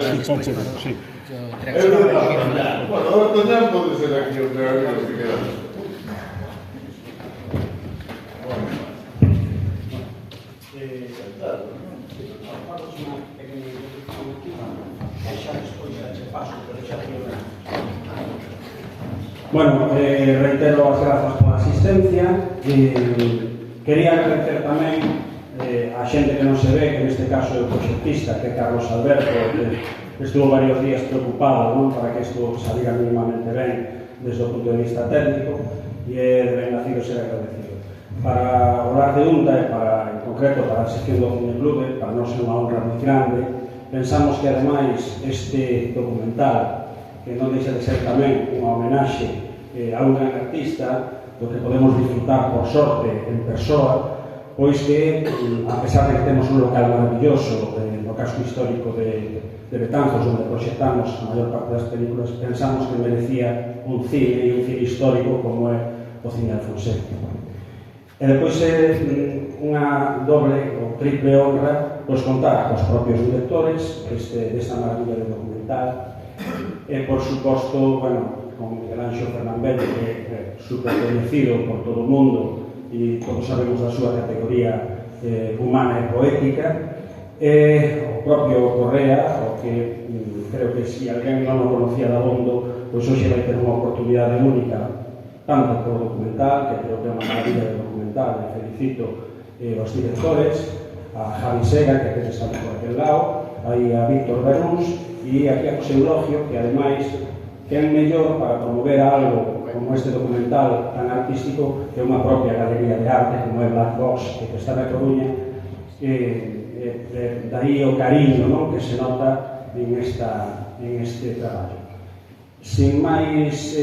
Despois, sí. Bueno, outro tempo pode ser aquí onde había que quedar. Bueno, reitero as grazas pola asistencia. Quería agradecer tamén a xente que non se ve, que neste caso é o proxectista, que é Carlos Alberto, que estuvo varios días preocupado, non, para que isto saliera mínimamente ben desde o punto de vista técnico, e é de ben nacido ser agradecido. Para o Lar de Unta e para, en concreto, para a sección do Cine Clube, para nós é unha honra moi grande. Pensamos que, ademais, este documental, que non deixa de ser tamén unha homenaxe a un gran artista, do que podemos disfrutar por sorte en persoa, pois que, a pesar de que temos un local maravilloso no casco histórico de Betanzos, onde proxectamos a maior parte das películas, pensamos que merecía un cine e un cine histórico como é o Cine Alfonsén. E depois é unha doble ou triple honra pois contar cos propios directores desta maravilla de documental e, por suposto, bueno, con Miguel Anxo Fernambello, que é super coñecido por todo o mundo e todos sabemos da súa categoría humana e poética, e o propio Correa, o que creo que se alguén non o conocía da bondo, pois hoxe vai ter unha oportunidade única, tanto por documental, que creo que é unha maravilla de documental, e felicito aos directores, a Javi Sega, que está por aquel lado, aí a Víctor Beruns, e aquí a José Eulogio, que ademais que é mellor para promover algo como este documental tan artístico que unha propia galería de arte como é Black Box, que está na Coruña, daí o cariño, non, que se nota en este traballo. Sin máis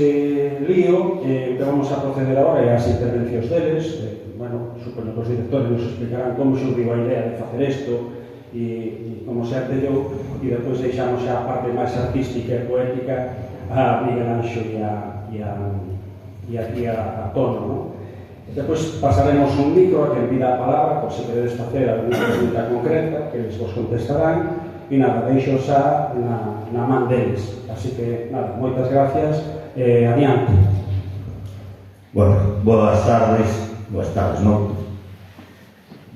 lío, que vamos a proceder agora é as intervencións deles. Bueno, supoño que os directores nos explicarán como xurdiu a idea de facer isto e como se artellou, e depois deixamos xa a parte máis artística e poética a Miguel Anxo e a Tono, non? Depois pasaremos un micro a que pida a palabra, por se queredes facer alguna pregunta concreta, que eles vos contestarán, e nada, deixo xa na man deles. Así que, nada, moitas gracias, adiante. Bueno, boas tardes, non?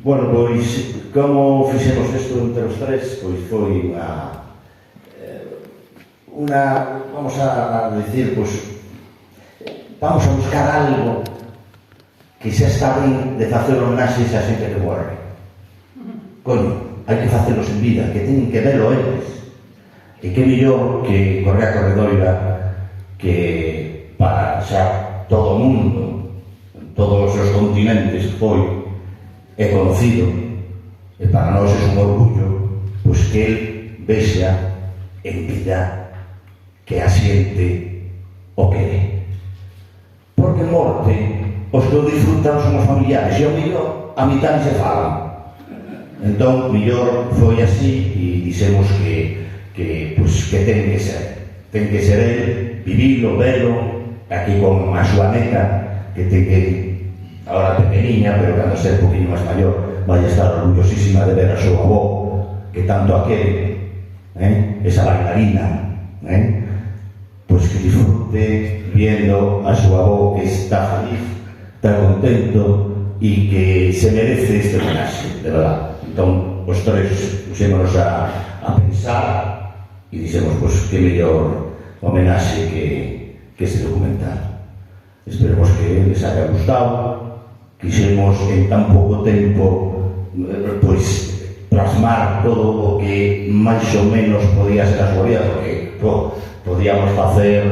Bueno, pois, como fixemos isto entre os tres, pois foi vamos a decir, pois, vamos a buscar algo que xa está ben de facer homenaxes a xente que morre. Coño, hai que facelos en vida, que teñen que verlo eles. E que mellor que Correa Corredoira, que para xa todo o mundo, todos os continentes foi e conocido, e para nós é un orgullo, pois que el vexa en vida que a xente o quere. Porque morte, os que o disfrutan son os familiares, e o mellor, a mitad se falan. Entón, mellor foi así, e dixemos que ten que ser. Ten que ser el, vivilo, velo, aquí con a súa neta, que ten que, agora pequeniña, pero cando ser un poquinho máis maior, vai estar orgullosísima de ver a súa avó, que tanto a quere, esa bailarina, pois que disfrute viendo a súa avó que está feliz, está contento e que se merece este homenaxe, de verdad. Entón, os tres pusémonos a pensar e dixemos, pois, que mellor homenaxe que este documental. Esperemos que les haya gustado. Quixemos en tan pouco tempo, pois, plasmar todo o que máis ou menos podía ser a súa vida, porque podíamos facer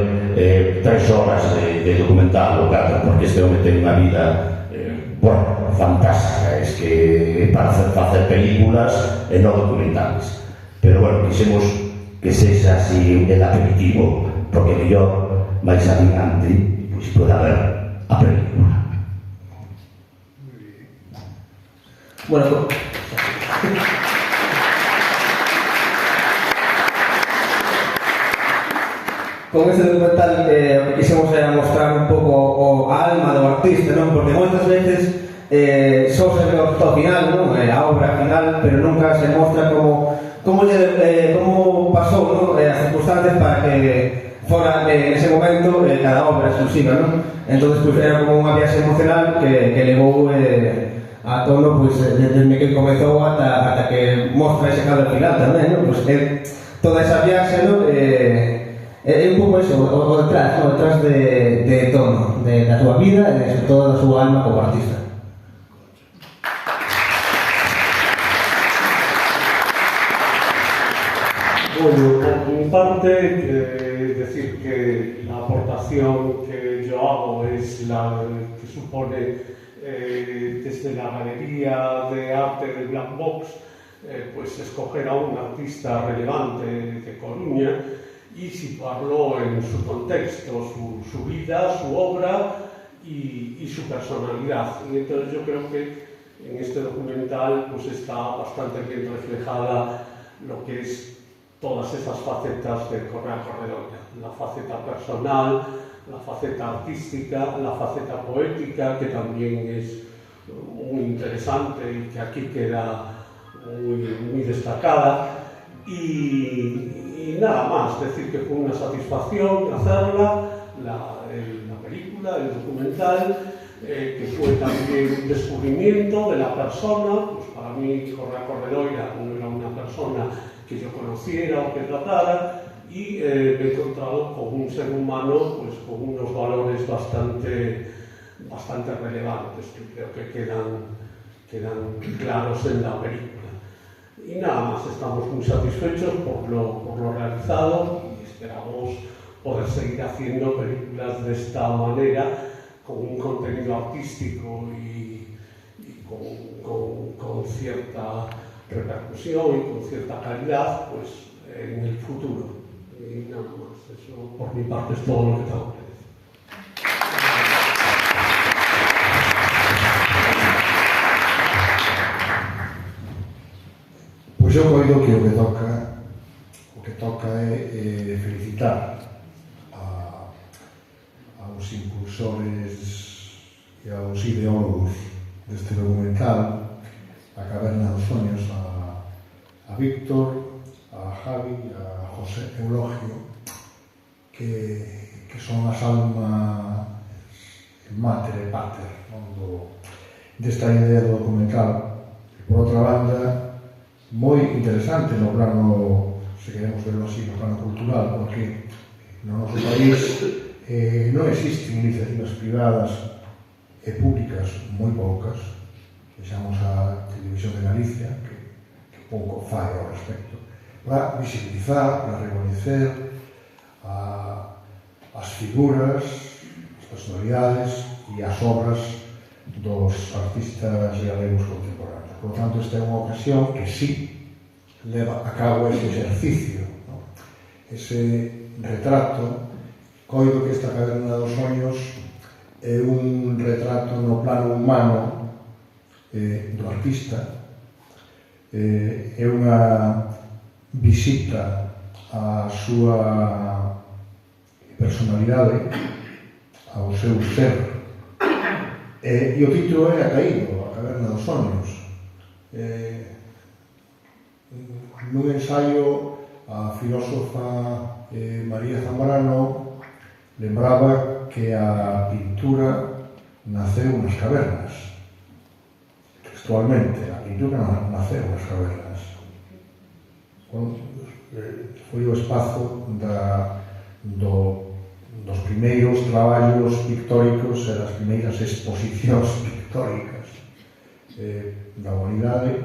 3 horas de documental, porque este home ten unha vida fantástica, es que para facer películas e non documentales. Pero bueno, quixemos que sexa así el aperitivo, porque mellor máis adiante pois pode haber a película. Bueno, con este documental quixemos mostrar un pouco a alma do artista, non? Porque moitas veces só se ve o final, non? A obra final, pero nunca se mostra como pasou, non? As circunstancias para que fora nese momento cada obra exclusiva, non? Entón, pues, era como unha viaxe emocional que levou a tono, pues, desde que comezou ata que mostra ese cadro final tamén, non? Pues, toda esa viaxe, non? É un pouco eso, o detrás, non? Detrás de tono, da súa vida e de toda a súa alma como artista. Bueno, por mi parte, decir que la aportación que yo hago es la que supone desde la Galería de Arte de Black Box, pues escoger a un artista relevante de Coruña y situarlo en su contexto, su vida, su obra y su personalidad. Y entonces yo creo que en este documental pues está bastante bien reflejada lo que es todas esas facetas de Correa Corredoira, la faceta personal, la faceta artística, la faceta poética, que también es muy interesante y que aquí queda muy destacada. Y nada más, decir que fue una satisfacción hacerla, la película, el documental, que fue también un descubrimiento de la persona. Pues para mí Correa Corredoira no era una persona que yo conociera o que tratara, y me he encontrado con un ser humano pues, con unos valores bastante relevantes que creo que quedan claros en la película. Y nada más, estamos muy satisfechos por lo realizado y esperamos poder seguir haciendo películas de esta manera, con un contenido artístico y con cierta repercusión y con cierta calidad, pues en el futuro. Y nada más, eso por mi parte es todo lo que tengo que decir. Pois eu coido que o que toca é felicitar aos impulsores e aos ideólogos deste documental, a Caverna dos Soños, a Víctor, a Javi, a José Eulogio, que son as almas mater e pater desta idea do documental. E, por outra banda, moi interesante no plano, se queremos verlo así, no plano cultural, porque no noso país non existen iniciativas privadas e públicas moi poucas. Vexamos a Televisión de Galicia, que pouco fai ao respecto, para visibilizar, para recoñecer as figuras, as personalidades e as obras dos artistas galegos contemporáneos. Por lo tanto, esta é unha ocasión que sí leva a cabo ese exercicio, ¿no? Ese retrato. Coido que esta Caverna dos Soños é un retrato no plano humano do artista, é unha visita á súa personalidade, ao seu ser, e o título é Acaído, a Caverna dos Soños. Nun ensaio, a filósofa María Zambrano lembraba que a pintura naceu nas cavernas. Textualmente, a pintura naceu nas cavernas. Foi o espazo dos primeiros traballos pictóricos e das primeiras exposicións pictóricas da humanidade,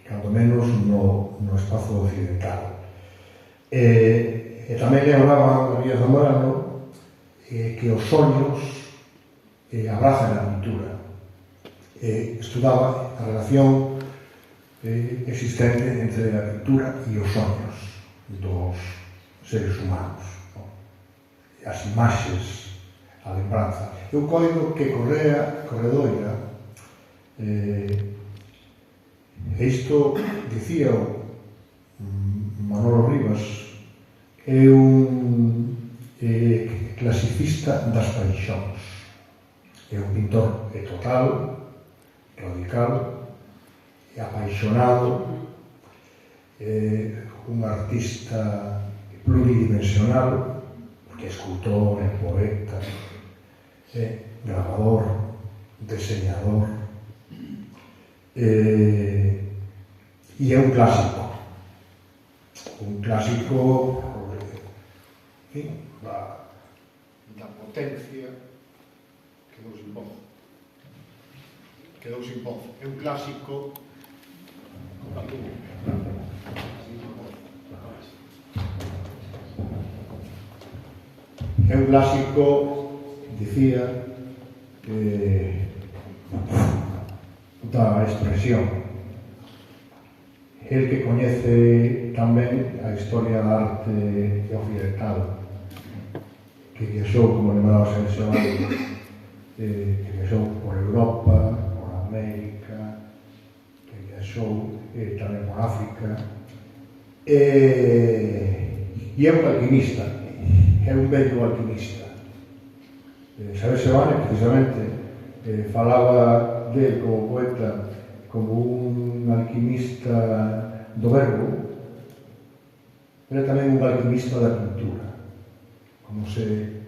cando menos no espazo occidental. E tamén le hablaba María Zamorano que os soños abrazan a pintura. Estudaba a relación existente entre a pintura e os soños dos seres humanos, ¿no? As imaxes, a lembranza. Eu coido que Corredoira, isto dicía Manolo Rivas, é un clasicista das paixóns. É un pintor total, radical e apaixonado, un artista pluridimensional, porque é escultor, é poeta, é grabador, diseñador, e é un clásico, en fin, da potencia. Quedou sin voz. É un clásico dicía, da expresión. El que coñece tamén a historia da arte occidental, que viaxou, como lembraba San Xoán, que viaxou por Europa, por América, que viaxou tamén por África, e é un alquimista, é un bello alquimista. San Xoán, precisamente, falaba del como poeta como un alquimista do verbo, pero tamén un alquimista da pintura, como se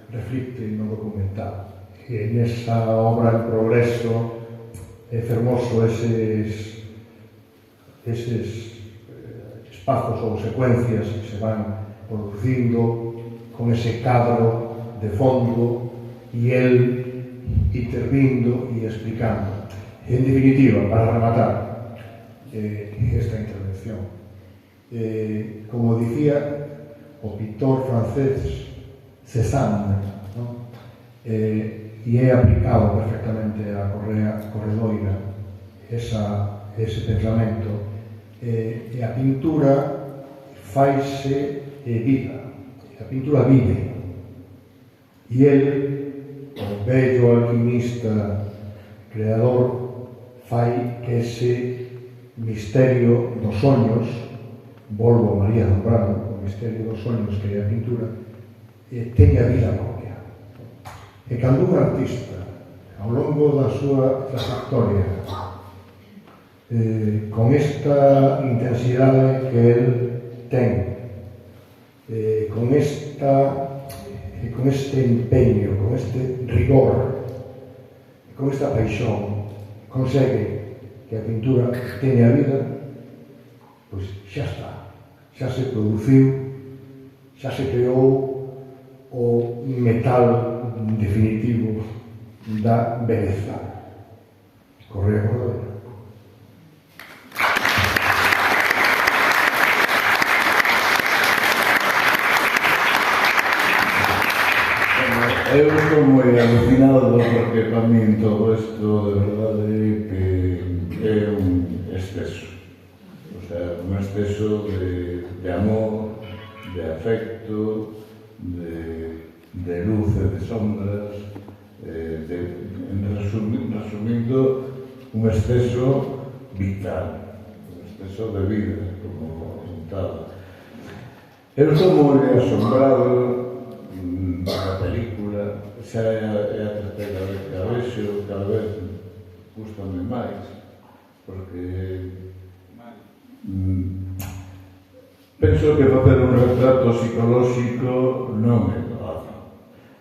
reflicte no documental. E nesa obra en progreso é fermoso eses espazos ou secuencias que se van producindo con ese cadro de fondo e el intervindo e explicando. En definitiva, para rematar esta intervención, como dicía o pintor francés Cézanne, e é aplicado perfectamente á corredoira ese pensamento, e a pintura faise vida, a pintura vive, e el, o bello alquimista creador, fai que ese misterio dos soños, volvo a María Zambrano, o misterio dos soños que é a pintura, teña vida propia. E cando un artista, ao longo da súa trayectoria, con esta intensidade que el ten, con este empeño, con este rigor, con esta paixón, consegue que a pintura teña vida, pois xa está, xa se produciu, xa se creou o metal definitivo da beleza. Correa Cordoira. Eu estou moi alucinado porque para min todo isto de verdade que é un exceso. O sea, un exceso de amor, de afecto, de luz e de sombras, resumindo, un exceso vital, un exceso de vida, como contaba. Eu estou moi asombrado da película, xa é a terceira vez que a vexo, cada vez gustame máis, porque penso que facer un retrato psicolóxico non é doado.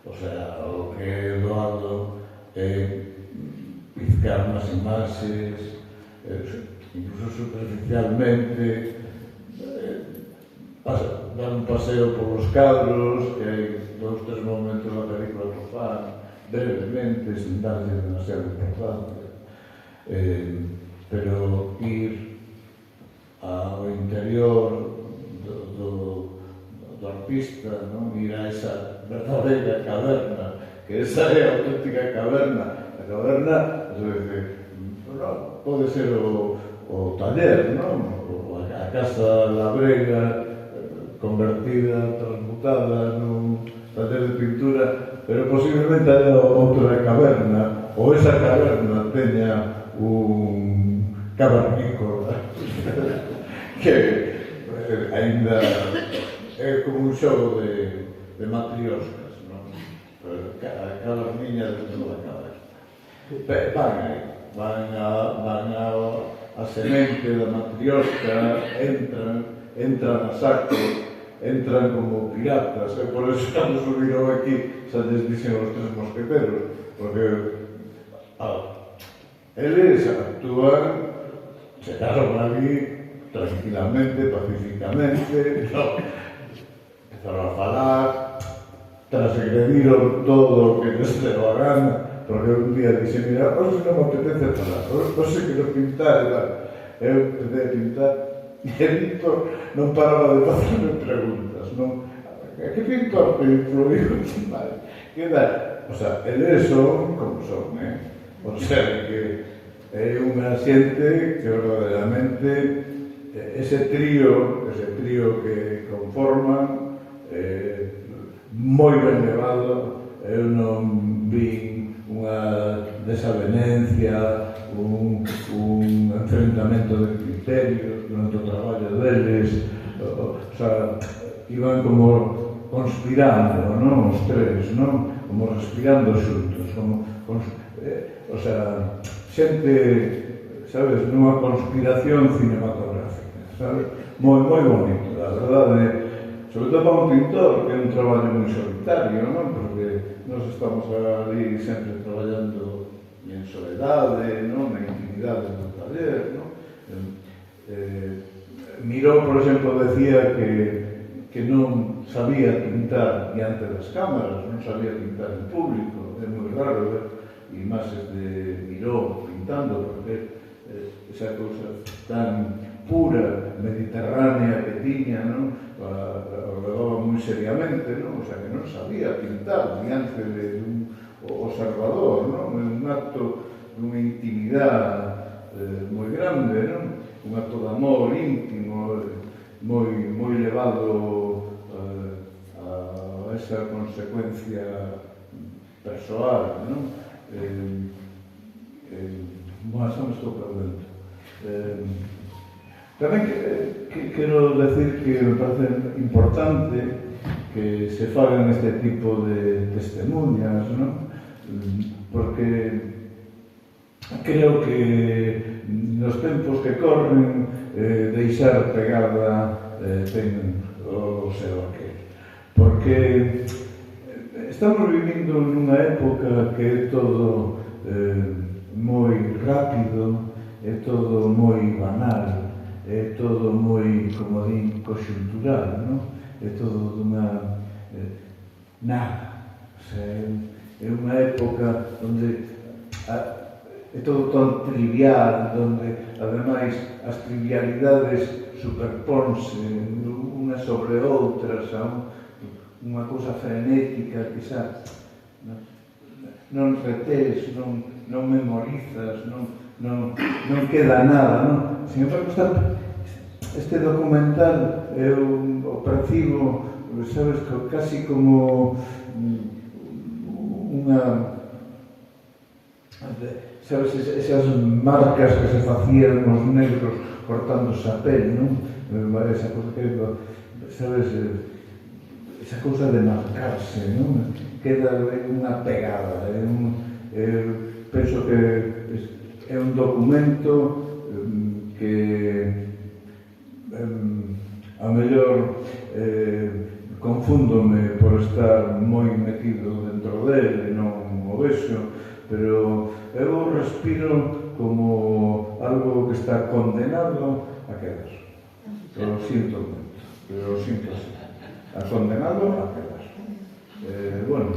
O sea, o que é doado é pizcar nas imaxes, incluso superficialmente, dar un paseo polos cadros, que hai 2-3 momentos da película que fan brevemente, sin darlle demasiada importancia, pero ir ao interior do artista, non? Ir a esa verdadeira caverna, que esa é a auténtica caverna. A caverna, pode ser o taller, non? A casa labrega convertida, transmutada nun taller de pintura, pero posiblemente haya outra caverna, ou esa caverna teña un cavernícola que ainda é como un xogo de matrioscas, non? Cada niña dentro da cabeza. Van aí, van a semente da matriosca, entran a saco, entran como piratas, e por eso cando subiron aquí xa les dixen os tres mosqueteros, porque eles actúan, chegaron ali tranquilamente, pacíficamente, empezaron a falar, transgrediron todo o que les deu a gana, porque un día dixen, mira, hoxe non me apetece falar, hoxe quero pintar e tal. Eu empecé a pintar e o Víctor non paraba de facerme preguntas, non? Que pintor te influiu? Que tal? O sea, eles son como son, O sea, que é unha xente que verdadeiramente ese trío que conforman moi ben levado. Eu non vi unha desavenencia, un enfrentamento de criterios durante o traballo deles, o sea, iban como conspirando, non? Os tres, non? Como respirando xuntos, o sea, xente, sabes, nunha conspiración cinematográfica, sabes? Moi bonito, a verdade, sobre todo para un pintor, que é un traballo moi solitario, non? Porque nós estamos ali sempre traballando en soledade, non? Na intimidade do taller, non? Miró, por exemplo, decía que non sabía pintar diante das cámaras, non sabía pintar en público, é moi raro ver imaxes de Miró pintando, porque esa cousa tan pura, mediterránea que tiña, non? O levaba moi seriamente, non? O sea, que non sabía pintar diante de un observador, non? Un acto dunha intimidade moi grande, non? Un acto de amor íntimo, moi levado a esa consecuencia persoal, non? Bueno, xa me estou perdendo. Tamén quero decir que me parece importante que se fagan este tipo de testemunhas, non? Porque creo que nos tempos que corren deixar pegada ten o seu aquel. Porque estamos vivindo nunha época que é todo moi rápido, é todo moi banal, é todo moi, como din, conxuntural, non? É todo dunha nada. O sea, é unha época onde é todo tan trivial, onde, ademais, as trivialidades superponse unhas sobre outras, unha cousa frenética que xa non retés, non memorizas, non queda nada, non? Sin embargo, este documental eu o percibo, sabes, casi como unha, sabes, esas marcas que se facían os negros cortándose a pel, non? Esa cousa que, sabes, esa cousa de marcarse, non? Queda unha pegada, penso que é un documento que a mellor confúndome por estar moi metido dentro dele, non o vexo, pero eu respiro como algo que está condenado a quedar. Lo sinto moito, pero sinto así. A condenado a quedar. Bueno,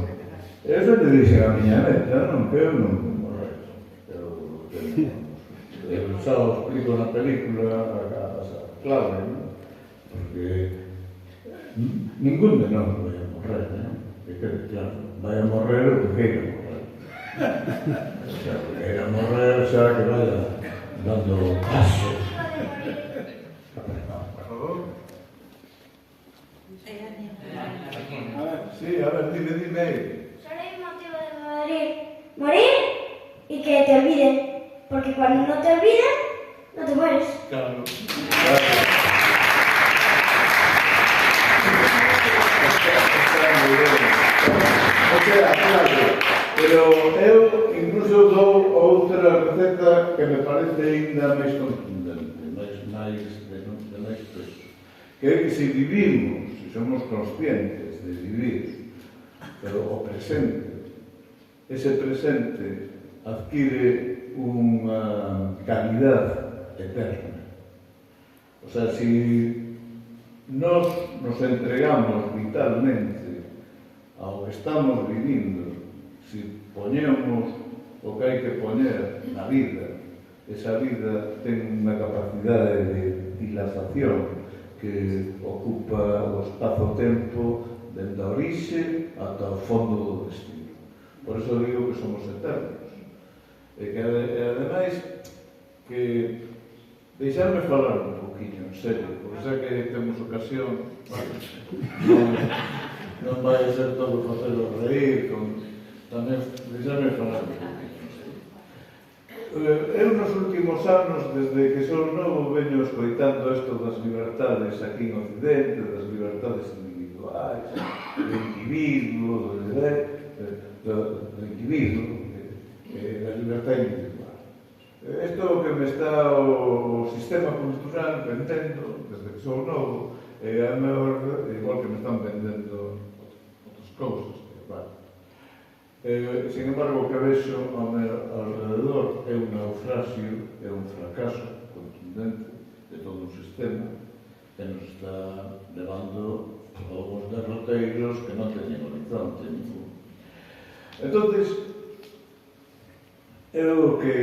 eso te dixen a miña neta, non? Que eu non morrer. Eu xa o explico na película a clave, non? Porque ningún de nós vai a morrer, non? Que quede claro, vai a morrer o que queira morrer. O sea, que queira morrer, xa que vaya dando pasos. Por favor. Sí, a ver, dime. Solo hay un motivo de morir. Morir y que te olviden. Porque cuando no te olviden, no te mueres. Claro. Está muy bien. O sea, aínda máis contundente, máis peso. Que é que se vivimos, se somos conscientes de vivir, pero o presente, ese presente adquire unha calidad eterna. O sea, si nos entregamos vitalmente ao que estamos vivindo, si poñemos o que hai que poñer na vida, esa vida ten unha capacidade de dilatación que ocupa o espazo-tempo dende a orixe ata o fondo do destino. Por eso digo que somos eternos. E que, ademais, que deixarme falar un poquinho, en serio, porque sei que temos ocasión, non vai a ser todo facelo reír, tamén deixarme falar un poquinho. Eu nos últimos anos, desde que sou novo, veño escoitando isto das libertades aquí en Occidente, das libertades individuais, do individuo, da libertade individual. Isto é o que me está o sistema cultural vendendo, desde que sou novo, é a maior, igual que me están vendendo outras cousas, claro. Sin embargo, o que vexo ao meu alrededor é un naufraxio, é un fracaso contundente de todo un sistema que nos está levando a algúns derroteiros que non teñen horizonte ningún. Entón, eu que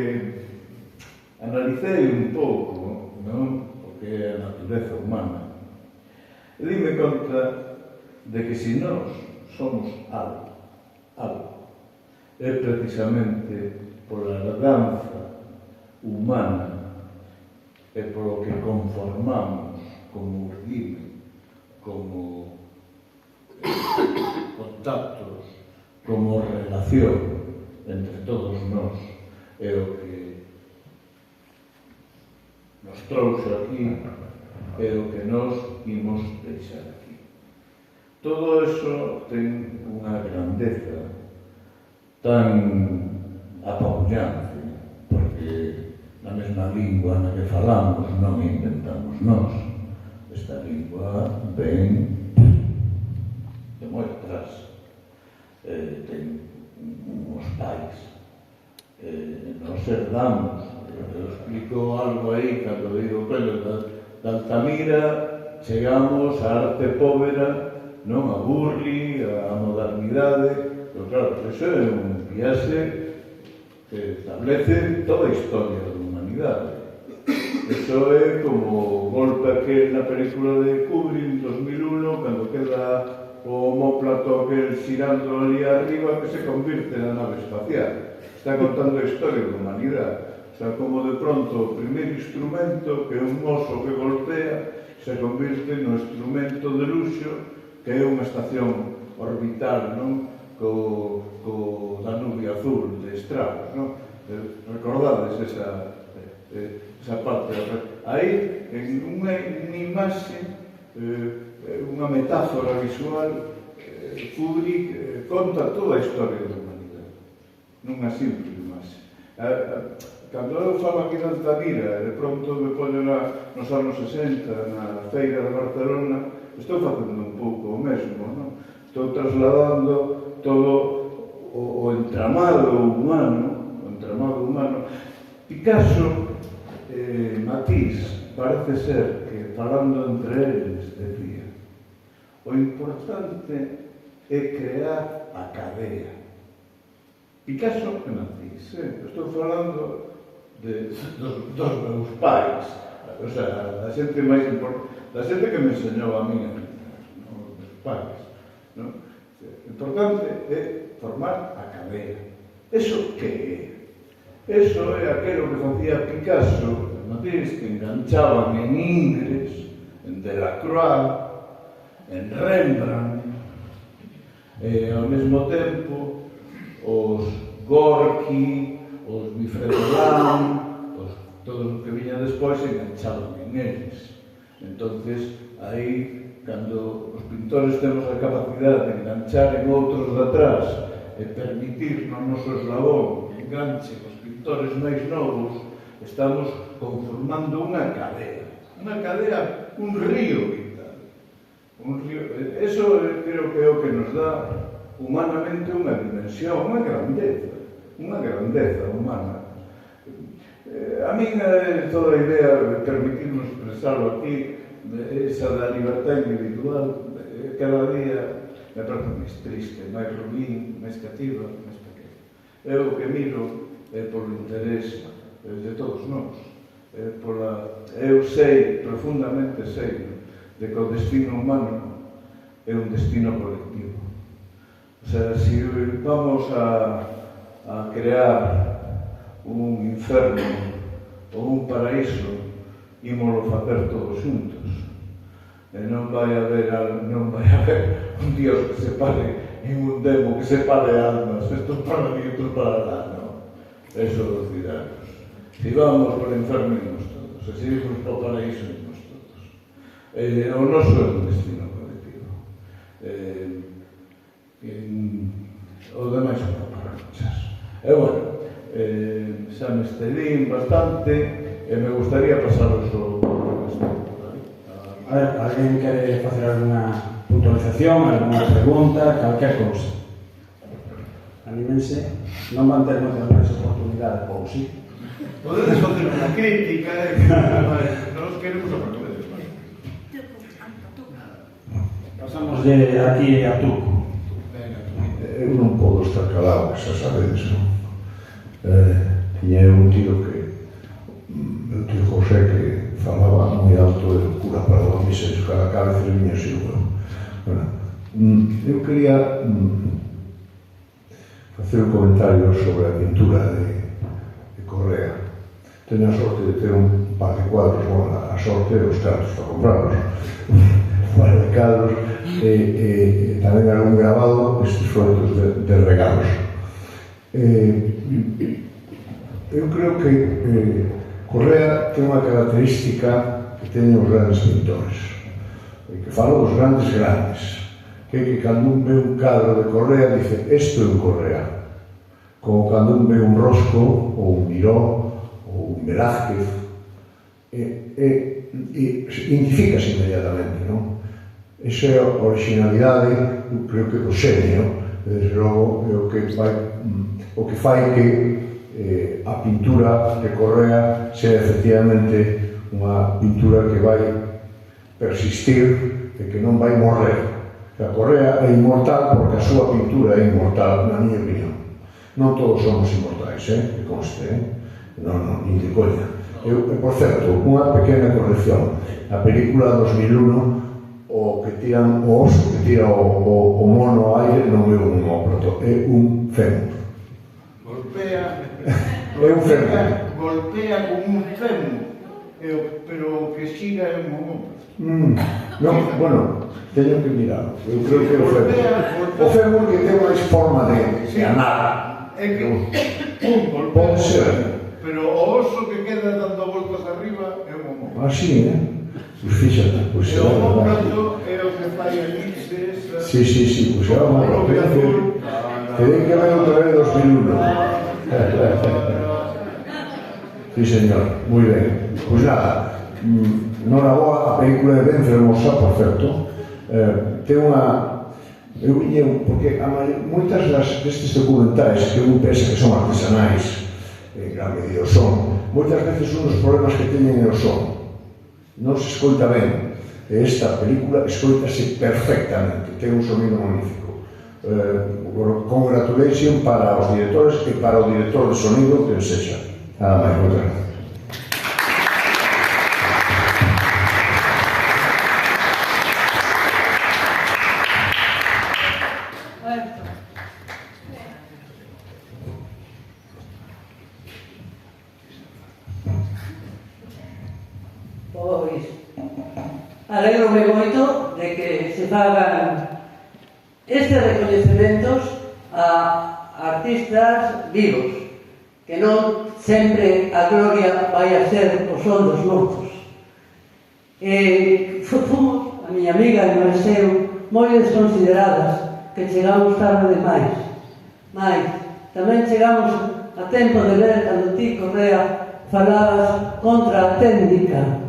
analicei un pouco, non? O que é a natureza humana, e dime conta de que se nós somos algo, é precisamente pola herdanza humana e polo que conformamos como urdime, como contactos, como relación entre todos nós, é o que nos trouxe aquí, é o que nós imos deixar aquí. Todo eso ten unha grandeza tan apabullante, porque na mesma lingua na que falamos non inventamos nós. Esta lingua ven de moi atrás, ten uns pais, nos herdamos. Eu explico algo aí cando digo, da Altamira chegamos á arte povera, non a Burri, a modernidade. Pero claro, eso é un viaxe que establece toda a historia da humanidade. Eso é como o golpe aquel na película de Kubrick, 2001, cando queda o homóplato aquel xirando ali arriba que se convirte na nave espacial. Está contando a historia da humanidade. O sea, como de pronto o primeiro instrumento, que é un oso que golpea, se convirte no instrumento de luxo que é unha estación orbital, non? Co Danubio Azul de Strauss, non? Recordades esa parte? Aí, en unha imaxe, unha metáfora visual, Kubrick conta toda a historia da humanidade, nunha simple imaxe. Cando eu falo aquí na Altamira, de pronto me poño nos anos 60, na feira de Barcelona, estou facendo un pouco o mesmo, non? Estou trasladando todo o entramado humano, Picasso e Matisse parece ser que falando entre eles decía: o importante é crear a cadea. Picasso e Matisse, estou falando dos meus pais, o sea, da xente máis importante, da xente que me enseñou a mí a pintar, os meus pais, non? O importante é formar a cadea. Eso que é? Eso é aquilo que facía Picasso, Matisse, que enganchaban en Ingres, en Delacroix, en Rembrandt, e ao mesmo tempo os Gorky, os Bifredolan, todos os que viñan despois enganchaban en eles. Entonces, aí, cando os pintores temos a capacidade de enganchar en outros de atrás e permitir no noso eslabón que enganchen os pintores máis novos, estamos conformando unha cadea, un río vital. Eso creo que é o que nos dá humanamente unha dimensión, unha grandeza humana. A min toda a idea, permitirnos expresarlo aquí, esa da libertad individual, cada día me parece máis triste, máis ruín, máis cativa, máis pequena. Eu que miro polo interés de todos nós, eu sei, profundamente sei, de que o destino humano é un destino colectivo. O sea, se vamos a crear un inferno ou un paraíso, ímolo facer todos xuntos. Non vai haber un Dios que separe e un demo que separe almas, estos para mí, outros para lá, non? Eso dos cidadãos. Si vamos por inferno, ímos todos. Se vamos por paraíso, ímos todos. O noso é un destino colectivo. O demais son paranoias. E, bueno, xa me estedín bastante e me gustaría pasaros o respeto. A ver, alguén quere facer alguna puntualización, alguna pregunta, calquer cousa? Anímense, non van ter moitas máis oportunidades, ou sí? Podedes facer unha crítica, nós queremos aprender. Pasamos de aquí a Tuco. Eu non podo estar calado, xa sabedes, non? Tiña un tío que, meu tío José, que falaba moi alto de cura para os miserios, cada cabeza de miña xilua. Bueno, eu quería facer un comentario sobre a pintura de Correa. Teño a sorte de ter un par de cuadros, bueno, a sorte os cartos para comprarlos, un par de cadros, e tamén algún grabado, estes froitos de regalos. Eu creo que Correa ten unha característica que teñen os grandes pintores, e que falo dos grandes, que é que cando un ve un cadro de Correa dice, isto é un Correa, como cando un ve un Rosco ou un Miró ou un Velázquez, e identifícase inmediatamente, non? Esa é a originalidade, eu creo que do xenio, desde logo, é o que fai que a pintura de Correa sea efectivamente unha pintura que vai persistir e que non vai morrer. A Correa é inmortal porque a súa pintura é inmortal, na miña opinión. Non todos somos inmortais, que conste, non, nin de coña. Por certo, unha pequena corrección. A película 2001, o que tiran o oso que tira o mono ao aire non é un homóplato, é un fémur. É un fémur. Golpea con un fémur, pero o que xiga é un homóplato. Non, bueno, teño que mirar. Eu creo que é o fémur. O fémur que ten máis forma de anar. É que pode ser. Pero o oso que queda dando voltas arriba é un homóplato. Así, Pois fíxate, pois é o homóplato é o que fai a elipse esa... Sí, pois é o homóplato. Tenéis que ver outra vez 2001. Sí, señor, moi ben. Pois nada, noraboa, a película é ben fermosa, por certo. Ten unha... Eu viñe, porque moitas destes documentais que un pensa que son artesanais, en gran medida o son, moitas veces un dos problemas que teñen é o son. Non se escoita ben. Esta película escoitase perfectamente, ten un sonido magnífico. Congratulación para os directores e para o director de sonido que sexa. Nada máis, moitas gracias. Pois, alegro-me moito de que se fagan estes recoñecementos a artistas vivos, que non sempre a gloria vai a ser o son dos mortos. Fomos, a miña amiga e máis eu, moi desconsideradas, que chegamos tarde demais. Mais, tamén chegamos a tempo de ver cando ti, Correa, falabas contra a técnica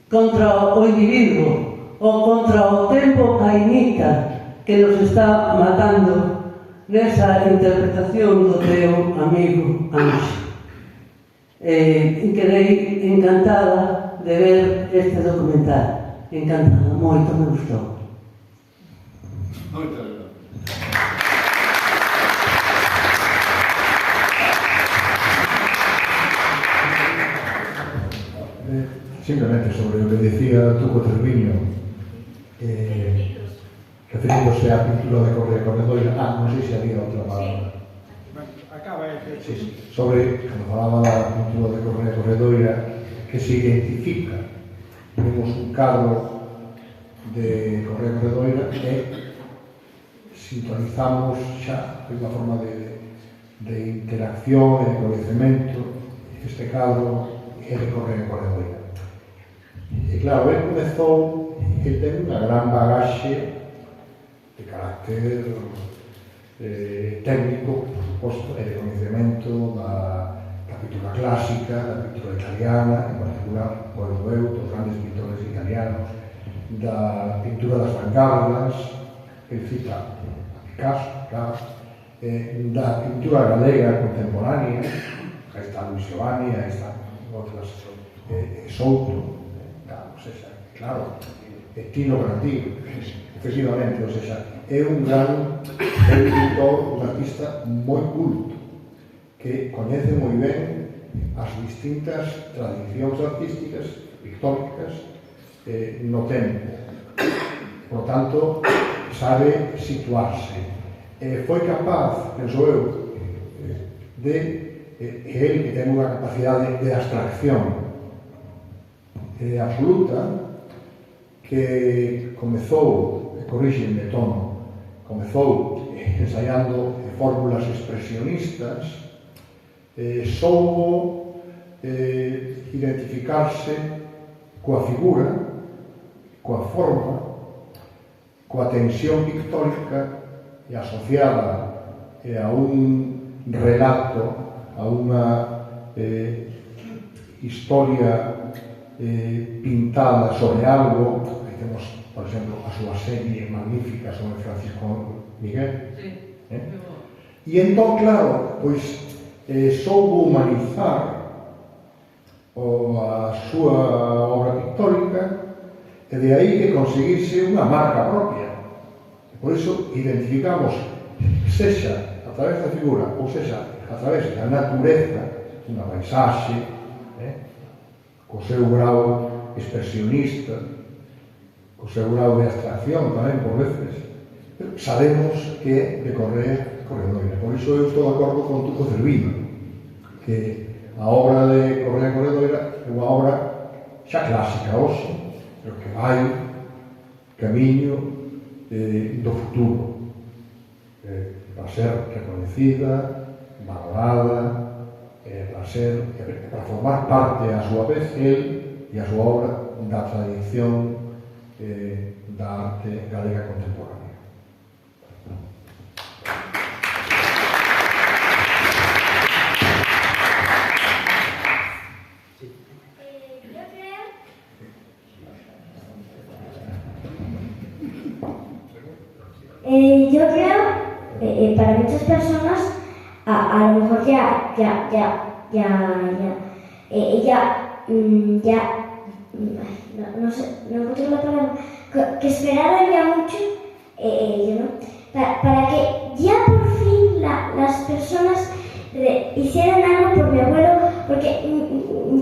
contra o individuo ou contra o tempo cainita que nos está matando nesa interpretación do teu amigo Anxo. Quedei encantada de ver este documental. Encantada, moito me gustou. Moitas gracias. Simplemente sobre o que decía Tuco Cerviño, referiéndose á pintura de Corredoira, non sei se había outra palabra. Acaba de Sí, sobre, cando falaba da pintura de Corredoira, que se identifica. Temos un cadro de Corredoira e sintonizamos xa unha forma de interacción e de coñecemento. Este cadro é de Corredoira. E claro, ele comezou, ele ten unha gran bagaxe de carácter técnico, por suposto, e de coñecemento da pintura clásica, da pintura italiana, en particular, podo eu, dos grandes pintores italianos, da pintura das vanguardas, ele cita a Picasso, claro, da pintura galega contemporánea, aí está Luis Giovanni, aí está outras, Souto, claro, Tino Grandino, efectivamente, ou seja, é un pintor, un artista moi culto, que coñece moi ben as distintas tradicións artísticas, pictóricas, no tempo. Por tanto, sabe situarse. Foi capaz, penso eu, ele que ten unha capacidade de abstracción absoluta, que comezou, corríxenme tono, comezou ensaiando fórmulas expresionistas, soubo identificarse coa figura, coa forma, coa tensión pictórica e asociada a un relato, a unha historia pintada sobre algo. Aí temos, por exemplo, a súa serie magnífica sobre Francisco Miguel. E entón, claro, pois soubo humanizar a súa obra pictórica, e de aí que conseguirse unha marca propia. Por iso identificamos, sexa a través da figura, ou sexa a través da natureza, unha paisaxe, co seu grau expresionista, co seu grau de abstracción tamén por veces, sabemos que é de Corredoira. Por iso eu estou de acordo con Tuco Cerviño, que a obra de Corredoira é unha obra xa clásica hoxe, pero que vai camiño do futuro, para ser reconhecida, valorada, para formar parte a súa vez el e a súa obra da tradición da arte galega contemporánea. Yo creo, para muchas personas, a lo mejor no sé, no encuentro la palabra, que esperaran ya mucho, para que ya por fin las personas hicieran algo por mi abuelo, porque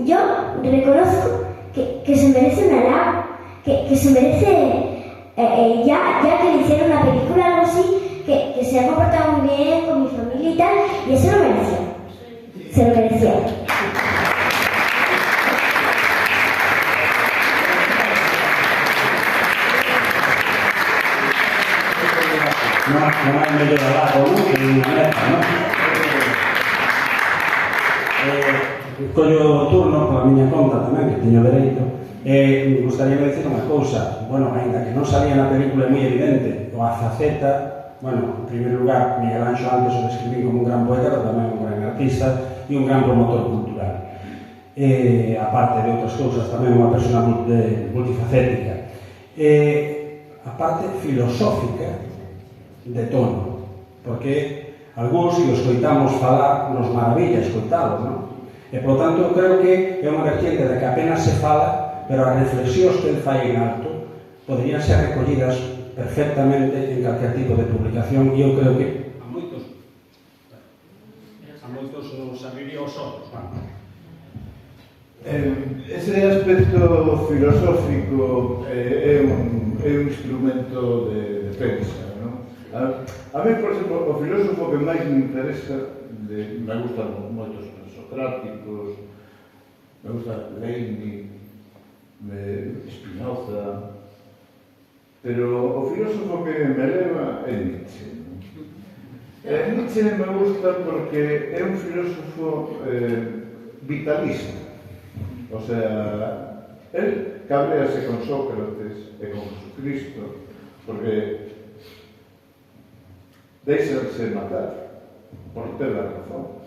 yo reconozco que se merece un halago, que se merece, ya que le hicieron una película o algo así, que se ha comportado muy bien con mi familia y tal, y eso lo merecía. Se lo merecía. No hai mellor halago, non? Que unha meta, non? Collo o turno pola miña conta tamén, que teño dereito. Me gustaría dicir unha cousa. Bueno, ainda que non salía na película, é moi evidente. O Azaceta bueno, en primer lugar, Miguel Anxo antes o describí como un gran poeta, pero tamén un gran artista e un gran promotor cultural. Aparte de outras cousas, tamén unha persona multifacética. A parte filosófica de tono, porque algúns, se os escoitamos falar, nos maravilla escoitalo, non? E, por tanto, creo que é unha vertiente de que apenas se fala, pero as reflexións que el fai en alto poderían ser recollidas perfectamente en calquer tipo de publicación, e eu creo que a moitos nos serviría os outros. Ese aspecto filosófico é un instrumento de defensa, non? A mí, por exemplo, o filósofo que máis me interesa, me gustan moitos socráticos, me gusta Leibniz, Spinoza, pero o filósofo que me leva é Nietzsche. Nietzsche me gusta porque é un filósofo vitalista. O sea, él cabrease con Sócrates e con Jesucristo porque deixanse matar por ter a razón,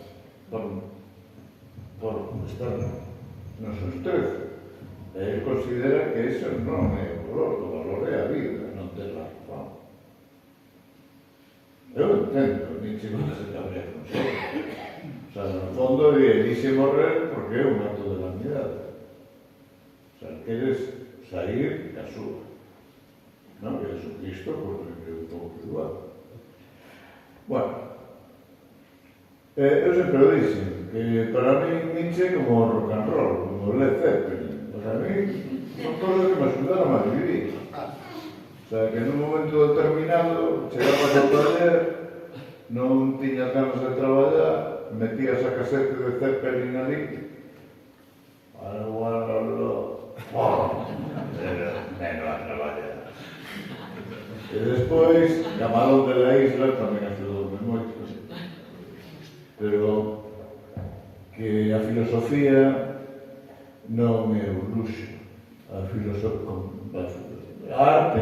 por estar no seu estrece. Él considera que eso non é o valor é a vida, non ter a razón. Eu entendo, Nietzsche non se cabrea con Sócrates. O sea, no fondo, elige morrer porque é un acto de vanidade. O sea, queres sair da súa. Non? Que Jesucristo, pues, é un pouco igual. Bueno, eu sempre o dixen, que para mí Nietzsche é como rock and roll, como Led Zeppelin. Para mí son cosas que me axudaron a vivir. O sea, que nun momento determinado chegabas ao taller, non tiñas ganas de traballar, metías a casete de Zeppelin ali, menos a traballar. E despois, Camarón de la Isla tamén axudoume moito. Pero que a filosofía non é o luxo. A arte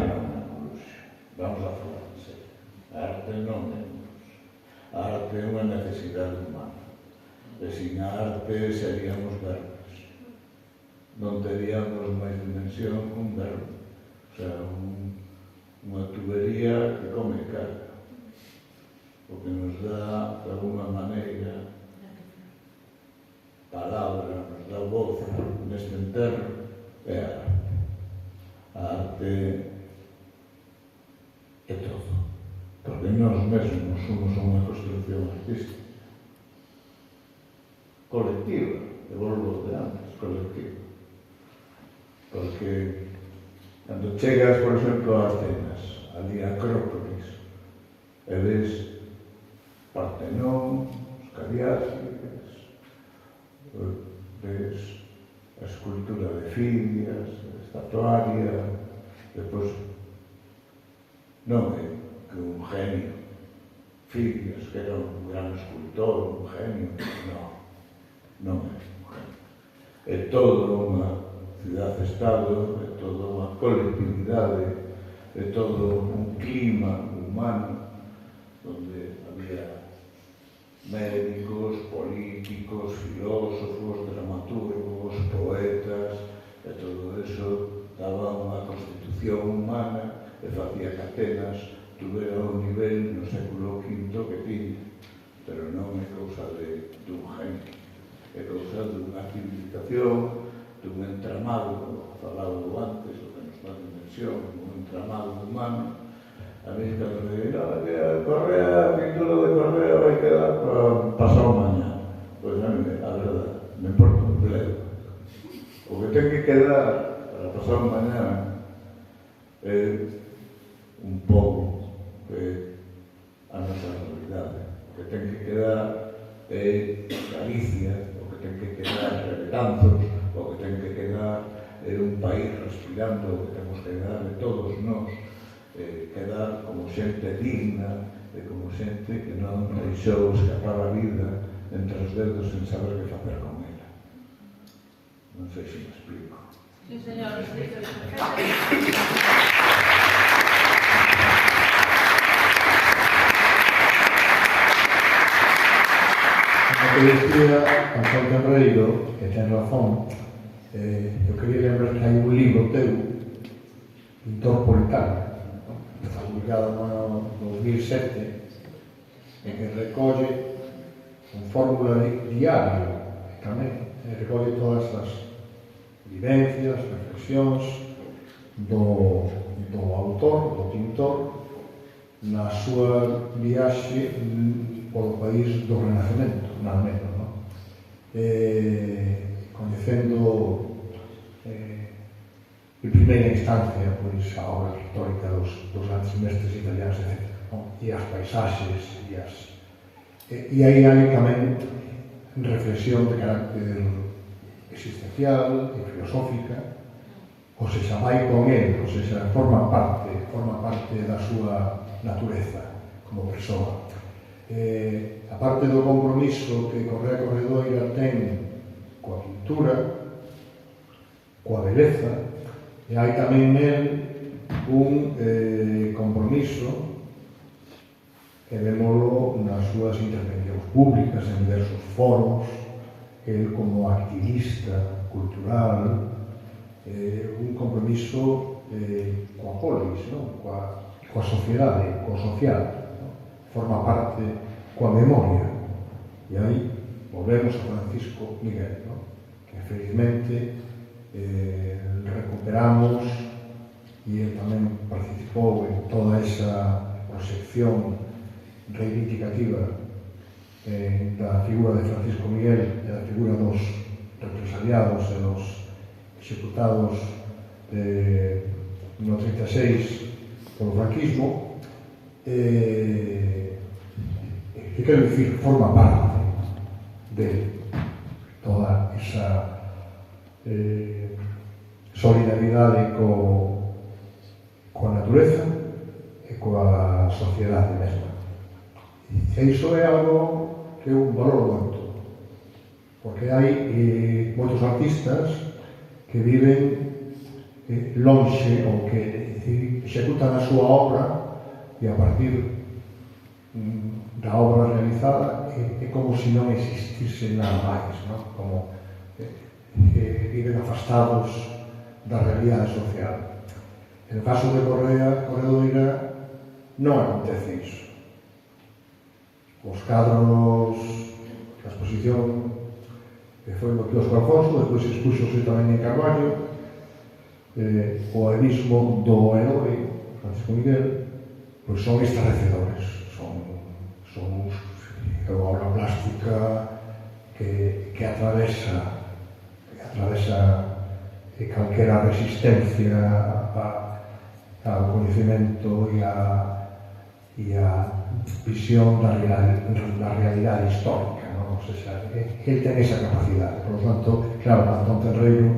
non é o luxo. Vamos a falar en serio. A arte non é o luxo. A arte é unha necesidade humana. E sin a arte seríamos verbos. Non teríamos máis dimensión que un verbo. O sea, unha tubería que come carga. O que nos dá, de alguma maneira, palabra, nos dá voz neste enterro, é a arte. A arte é todo. Porque nós mesmos somos unha construcción artística. Colectiva, de volvo de antes, colectiva. Porque cando chegas, por exemplo, a Atenas, ali a Acrópolis, e ves Partenón, os Cariátides, ves a escultura de Fidias, a estatuaria, depois non é que un genio, Fidias, que era un gran escultor, un genio, non é un genio. É todo unha cidade-estado, é toda unha colectividade, é todo un clima humano onde había médicos, políticos, filósofos, dramaturgos, poetas, e todo eso daba unha constitución humana e facía que Atenas tuvera un nivel no século V que tiña, pero non é cousa dun genio, é cousa dunha civilización, dun entramado, como falaba antes, o que nos dá dimensión, un entramado humano. A mí, cando me dirá, Correa, a pintura de Correa vai quedar para pasar mañana. Pois a mí, a verdade, me importa un pleno. O que ten que quedar para pasar mañana é un pouco a nosa realidade. O que ten que quedar é Galicia, o que ten que quedar é Betanzos, o que ten que quedar é un país respirando, o que temos que quedar de todos nós, quedar como xente digna e como xente que non deixou escapar a vida entre os dedos sen saber que facer con ela. Non sei se me explico. Sí, señor. que decía Antón Tenreiro, que ten razón, eu quería lembrar que hai un libro teu, Pintor Politano, que está publicado no 2007, en que recolle un fórmula diario, tamén recolle todas as vivencias, reflexións do autor, do pintor, na súa viaxe polo país do Renacemento, nada menos, non? Coñecendo en primeira instancia pois, a obra retórica dos grandes mestres italianos, etc. E as paisaxes e aí hai tamén reflexión de carácter existencial e filosófica, ou seja, vai con él, ou seja, forma parte da súa natureza como persoa. A parte do compromiso que Correa Corredoira ten coa pintura, coa beleza, e hai tamén nel un compromiso que vémolo nas súas intervencións públicas en diversos foros, el como activista cultural, un compromiso coa polis, coa sociedade, coa social, forma parte coa memoria. E aí volvemos a Francisco Miguel, que felizmente recuperamos e ele tamén participou en toda esa proxección reivindicativa da figura de Francisco Miguel e da figura dos represaliados e dos executados no 36 polo franquismo, que quero dicir, forma parte de toda esa solidaridade coa natureza e coa sociedade mesma. E iso é algo que eu valoro moito, porque hai moitos artistas que viven lonxe ou que executan a súa obra e a partir da obra realizada é como se non existise nada máis, como viven afastados da realidade social. En o caso de Correa Corredoira non acontece iso. Os cadros da exposición que foi no Quiosco Alfonso, depois expuxose tamén en Carballo, o abismo do herói Francisco Miguel, pois son estarrecedores, son unha obra plástica que atravesa calquera resistencia ao coñecemento e a visión da realidade histórica, non? O sea, ele ten esa capacidade. Por lo tanto, claro, Antón Tenreiro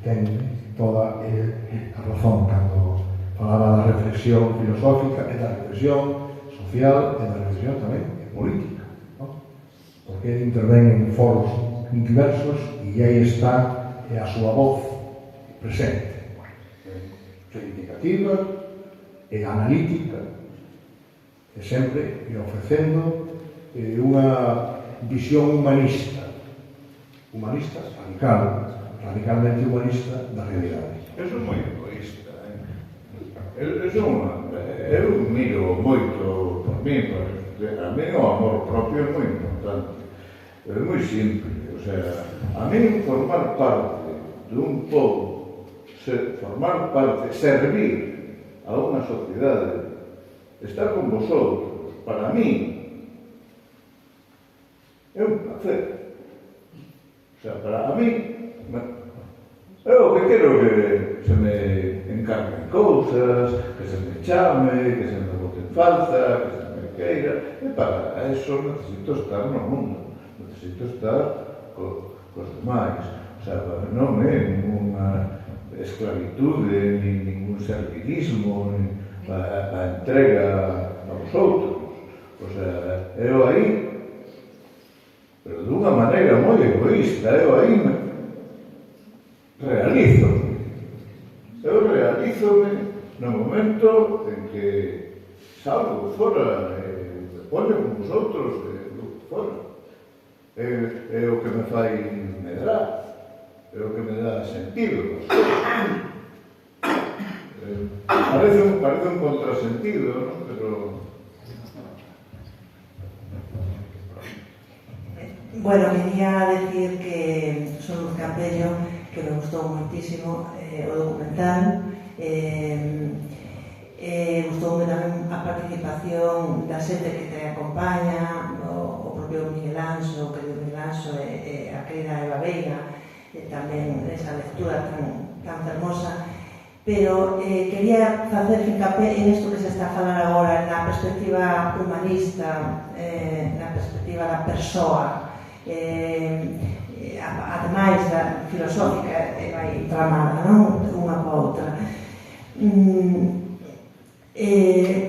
ten toda a razón cando falaba da reflexión filosófica e da reflexión social e da reflexión tamén política, non? Porque ele intervén en foros diversos e aí está a súa voz presente, reivindicativa e analítica, e sempre ofrecendo unha visión humanista radicalmente humanista da realidade. Eso é moi egoísta, eu miro moito por mí, a mí o amor propio é moi importante, é moi simple, o sea, a mí formar parte dun povo, formar parte, servir a unha sociedade, estar con vosotros, para mí, é un placer. O sea, para mí, eu que quero que se me encarguen cousas, que se me chame, que se me boten falta, que se me queira, e para eso necesito estar no mundo, necesito estar cos demais. O sea, non é ninguna esclavitude, ni ningún servilismo, ni a entrega a vosotros. O sea, eu aí, pero dunha maneira moi egoísta, eu aí realízome no momento en que salgo fora, me poño con vosotros fora. é o que me fai medrar, é o que me dá sentido. Parece un contrasentido, ¿no? Pero... Bueno, quería decir que son Luz Campello, que me gustou moitísimo o documental. Gustoume tamén a participación da xente que te acompaña, o propio Miguel Anxo, o querido Miguel Anxo, e a querida Eva Veiga, tamén esa lectura tan fermosa. Pero quería facer fincapé en isto que se está a falar agora, na perspectiva humanista, na perspectiva da persoa, ademais da filosófica, vai tramada, non? Unha coa outra.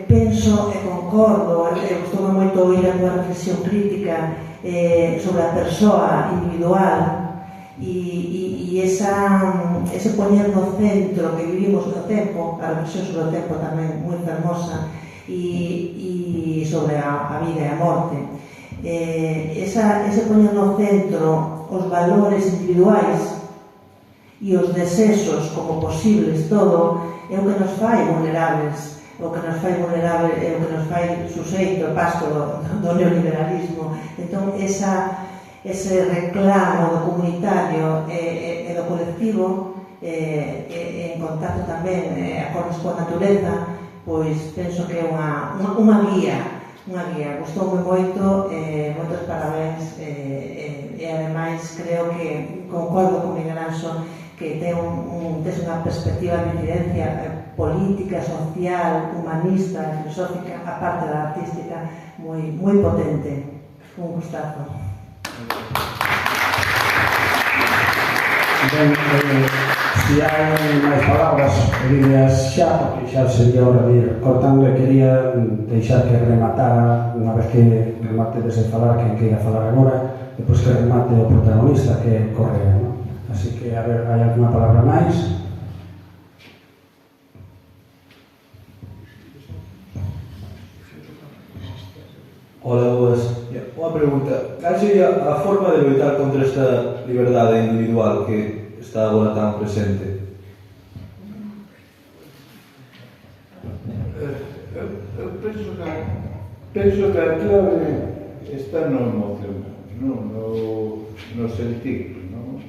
Penso e concordo, gustoume moito oír a tua reflexión crítica sobre a persoa individual e ese poñer no centro que vivimos no tempo, a reflexión sobre o tempo tamén moi fermosa, e sobre a vida e a morte. Ese poñer no centro os valores individuais e os desesos como posibles, todo, é o que nos fai vulnerables, o que nos fai vulnerable, é o que nos fai suxeito, pasto do neoliberalismo. Entón, ese reclamo do comunitario e do colectivo, en contacto tamén acordes coa natureza, pois penso que é unha guía. Gustoume moito, moitos parabéns, e ademais creo que concordo con Miguel Anxo que tes unha perspectiva de incidencia política, social, humanista, filosófica, aparte da artística, moi potente. Un gustazo. Ben, se hai máis palabras, dirías xa, porque xa sería hora de ir cortando, e quería deixar que rematara, unha vez que remate de falar, quen queira falar agora, depois que remate o protagonista, que é Correa, non? Así que, a ver, hai alguna palabra máis? Hola, boas. Unha pregunta. Cal sería a forma de loitar contra esta liberdade individual que está agora tan presente? Eu penso que a clave está no emocional, no sentir, non?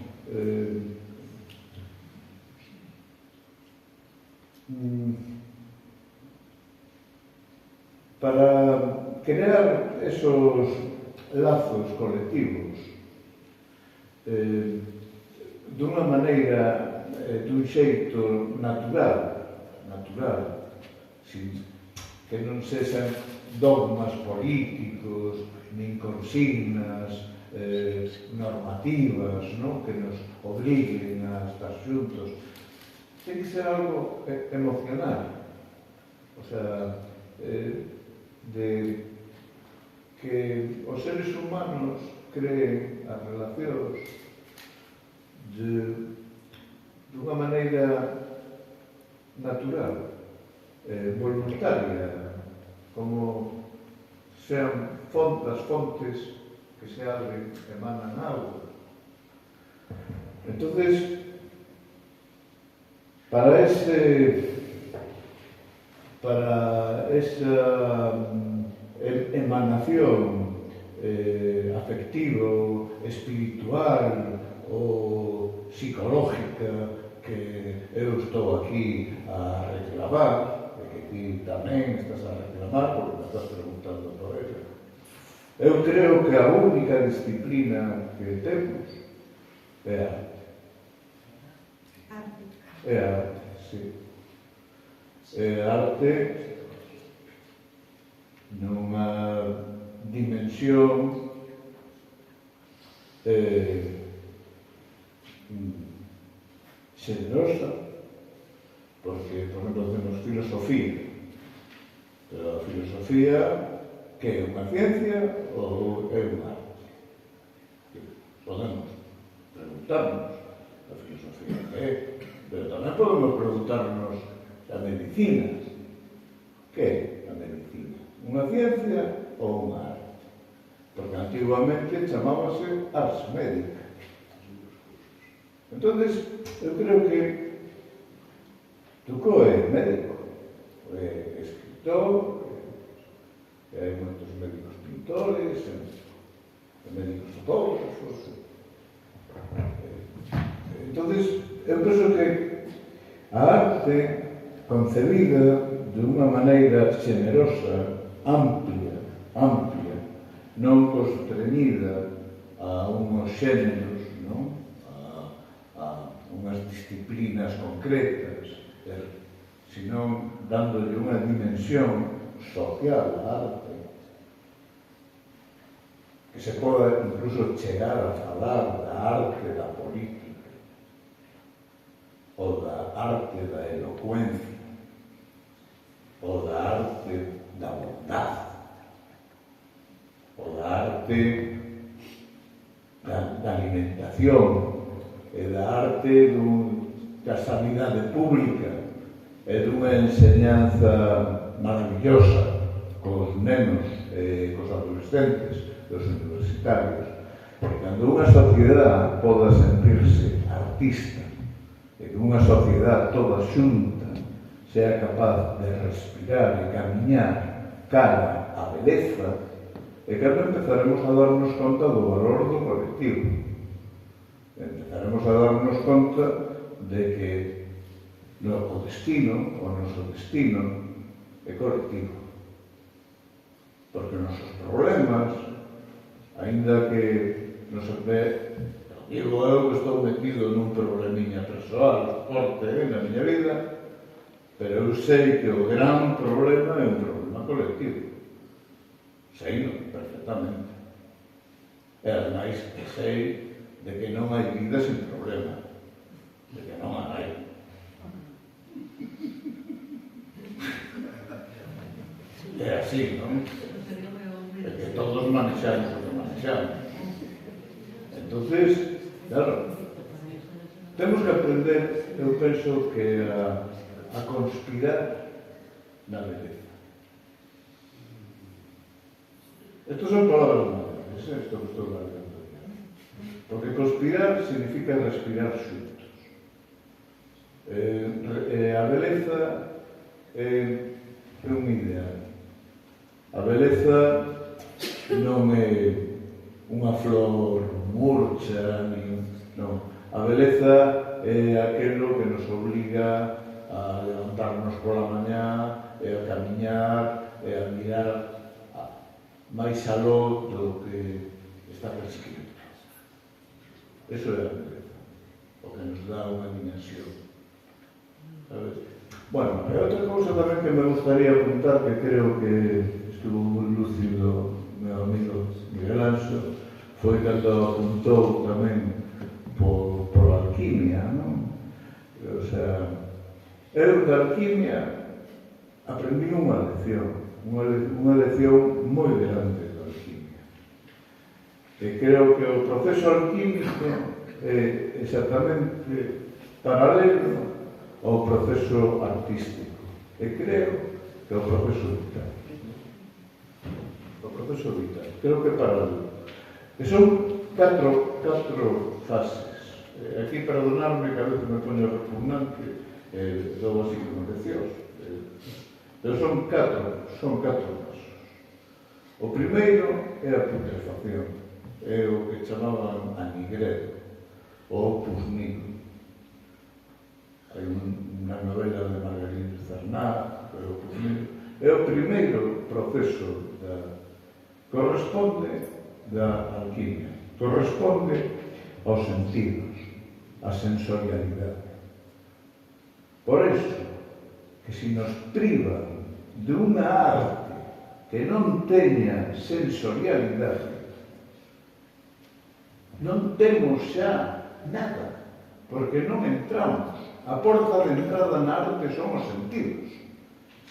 Para crear esos lazos colectivos dunha maneira, dun xeito natural, que non sexan dogmas políticos, nin consignas normativas, que nos obliguen a estar xuntos. Ten que ser algo emocional, o sea, de que os seres humanos creen as relacións dunha maneira natural, voluntaria, como sean as fontes que se abren, emanan agua. Entonces, para esa emanación afectivo, espiritual ou psicológica que eu estou aquí a reclamar, e que ti tamén estás a reclamar porque me estás preguntando por ella. Eu creo que a única disciplina que temos é a arte. É a arte, sí. É a arte nunha dimensión generosa, porque, por exemplo, temos filosofía, pero a filosofía que é unha ciencia ou é unha arte? Podemos preguntarnos a filosofía que é, pero tamén podemos preguntarnos a medicina. Que é a medicina? Unha ciencia ou unha arte? Porque a Antiguamente chamábase ars médica. Entonces, eu creo que Foucault é médico, é escritor, hai moitos médicos pintores, médicos fotógrafos. Entonces, eu penso que a arte concebida de unha maneira xenerosa, amplia, non constreñida a unhos xéneros, non? A unhas disciplinas concretas, senón dándolle unha dimensión social á arte, que se poda incluso chegar a falar da arte da política, ou da arte da elocuencia, ou da arte da bondade, ou da arte da alimentación, e da arte da sanidade pública, e dunha enseñanza maravillosa cos nenos e cos adolescentes, dos universitarios. Porque cando unha sociedade poda sentirse artista, e que unha sociedade toda xunta sea capaz de respirar e camiñar cara á beleza, e cando empezaremos a darnos conta do valor do colectivo. Empezaremos a darnos conta de que o destino, o noso destino, é colectivo. Porque os nosos problemas, aínda que non se ve, digo eu que estou metido nun problemiña persoal forte na miña vida, pero eu sei que o gran problema é un problema colectivo. Sei perfectamente. E ademais que sei de que non hai vida sin problema, de que non hai. É así, non? De que todos manexamos o que manexamos. Entonces, claro, temos que aprender, eu penso que a conspirar na beleza. Estas son palabras modernas, isto que estou falando. Porque conspirar significa respirar xuntos. A beleza é un ideal. A beleza non é unha flor murcha, non. A beleza é aquilo que nos obliga a levantarnos pola mañá, e a camiñar, e a mirar máis aló do que está prescrito. Eso é a beleza, o que nos dá unha dimensión. Sabes? Bueno, e outra cousa tamén que me gustaría apuntar, que creo que estuvo moi lúcido meu amigo Miguel Anxo, foi cando apuntou tamén por alquimia, non? O sea, eu da alquimia aprendí unha lección moi grande da alquimia. E creo que o proceso alquímico é exactamente paralelo ao proceso artístico. E creo que é o proceso vital. O proceso vital. Creo que é paralelo. E son catro fases. Aquí, perdonadme que a veces me poño repugnante, todo así como leccións. Pero son catro pasos. O primeiro é a putrefacción. É o que chamaban anigredo, o opus nihil. Hai unha novela de Margarita Cernat, o opus nihil. É o primeiro proceso corresponde da alquimia. Corresponde aos sentidos, á sensorialidade. Por iso, que se nos privan de unha arte que non teña sensorialidade, non temos xa nada, porque non entramos. A porta de entrada na arte son os sentidos.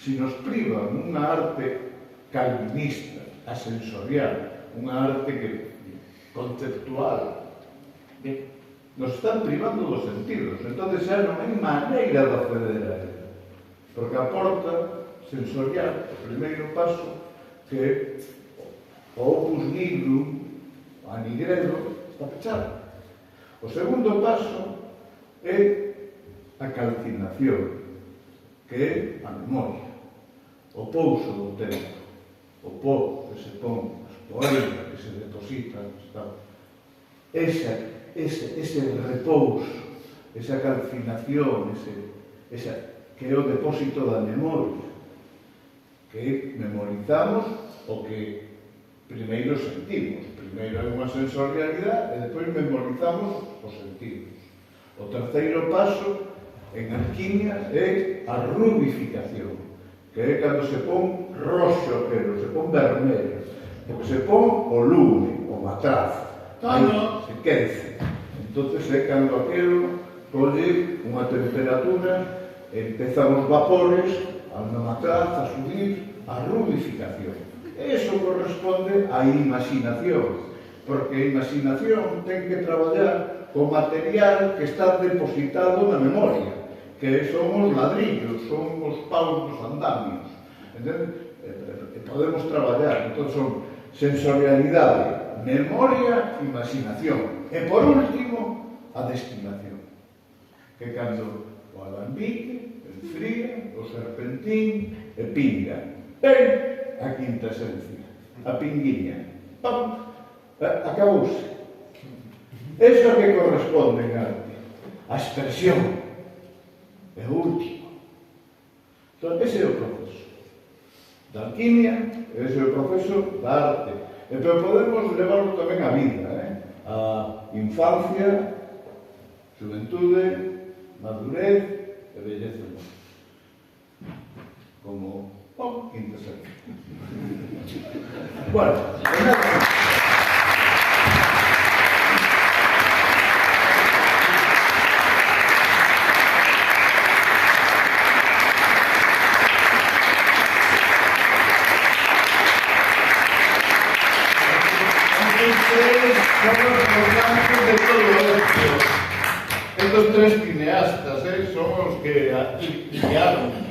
Se nos privan unha arte calvinista, asensorial, unha arte conceptual, nos están privando dos sentidos. Entón xa non hai maneira de acceder a ela. Porque a porta sensorial, o primeiro paso, que o opus nihil a Nigredo está pechada. O segundo paso é a calcinación, que é a memoria, o pouso do tempo, o pó que se pon, as poeiras que se depositan, ese repouso, esa calcinación, que é o depósito da memoria, que memorizamos o que primeiro sentimos. Primeiro hai unha sensorialidade e depois memorizamos os sentidos. O terceiro paso en alquimia é a rubificación, que é cando se pon roxo aquelo, se pon vermelho, porque se pon o lume, o matrazo, se quece. Entón é cando aquelo colle unha temperatura, empezan os vapores, a matraz, a subir, a rubificación. Eso corresponde á imaginación, porque a imaginación ten que traballar co material que está depositado na memoria, que son os ladrillos, son os paus dos andamios. Podemos traballar, entón son sensorialidade, memoria, imaginación. E por último, a destilación, que cando o alambique, enfría, o serpentín e pinga. Ben, a quinta esencia, a pinguiña. Pam, acabouse. Eso que corresponde en arte, a expresión, é o último. Entón, ese é o proceso da alquimia, ese é o proceso da arte. Pero podemos levarlo tamén á vida, a infancia, xuventude, madurez e belleza. Como quinta esencia. Bueno, estos tres cineastas son os que guiaron.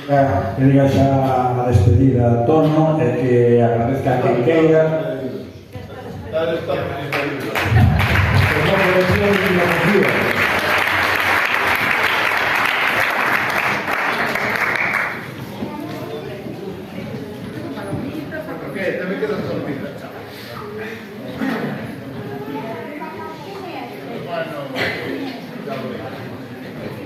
Que diga xa a despedida a Tono e que agradezca a quen queira. Dale, está disponible. ¿Por qué? ¿Te me quedas dormida?